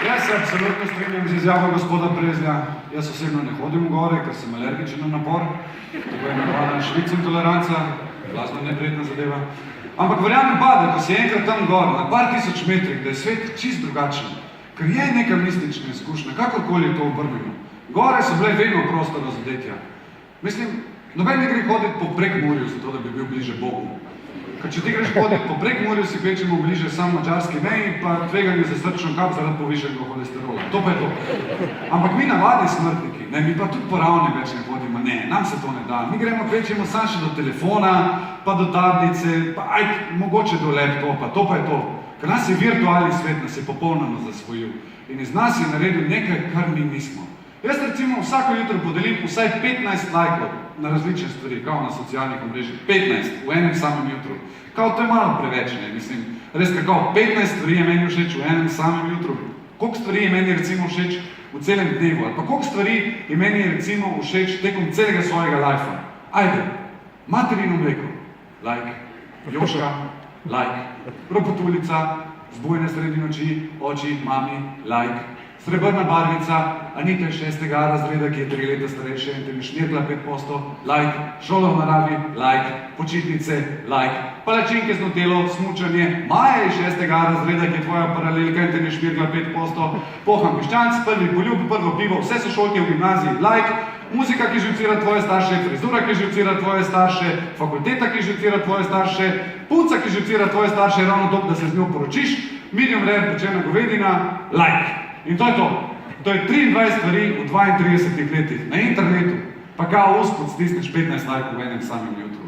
Jaz se absolutno strinjam z izjavo gospoda Brezlja. Jaz osebno ne hodim v gore, ker sem alergičen na napor. Tako je napada švic intoleranca, glasno neprijetna zadeva. Ampak verjamem pa, da ko si enkrat tam gor, na par tisoč metrih, da je svet čist drugačen, ker je neka mistična izkušnja, kakorkoli to obrnemo. Gore so bile vedno prostor razodetja. Mislim, noben ne gre hoditi po Prekmurju, zato da bi bil bliže Bogu. Ker če ti greš hoditi po Prekmurju, si kvečemo bliže samo mačarski meji, pa tveganje za srčno kap zaradi povišenega holesterola. To pa je to. Ampak mi navadni smrtniki, mi pa tudi po ravni več ne hodimo, ne, nam se to ne da. Mi gremo kvečemo samo še do telefona, pa do tablice, pa mogoče do laptopa, to pa je to. Ker nas je virtualni svet, nas je popolnoma zasvojil. In iz nas je naredil nekaj, kar mi nismo. Jaz recimo vsako jutro podelim vsaj 15 lajkov na različne stvari, kao na socialnih omrežjih. 15 v enem samem jutru. Kao to je malo preveč, ne, mislim. Res, kao 15 stvari je meni všeč v enem samem jutru. Koliko stvari je meni recimo všeč v celem dnevu? Ali pa koliko stvari je meni recimo všeč tekom celega svojega lajfa? Ajde, materino mleko, like. Joška, like. Ropotulica, zbujne sredi noči, oči, mami, like. Srebrna barvica, Anita iz 6. razreda, ki je 3 leta starejša in te mi šnirkla 5%, like, šola v naravi, like, počitnice, like, palačinke z nutelo, smučanje, Maja iz 6. razreda, ki je tvoja paralelka in te mi šnirkla 5%, poham piščanc, prvi poljub, prvo pivo, vse so šolke v gimnaziji, like, muzika, ki živcira tvoje starše, frizura, ki živcira tvoje starše, fakulteta, ki živcira tvoje starše, punca, ki živcira tvoje starše, ravno to, da se z njo poročiš, medium rare, pečena govedina, like. In to je to. To je 23 stvari v 32 letih na internetu, pa kao uspod stisneš 15 lajkov v enem samem jutru.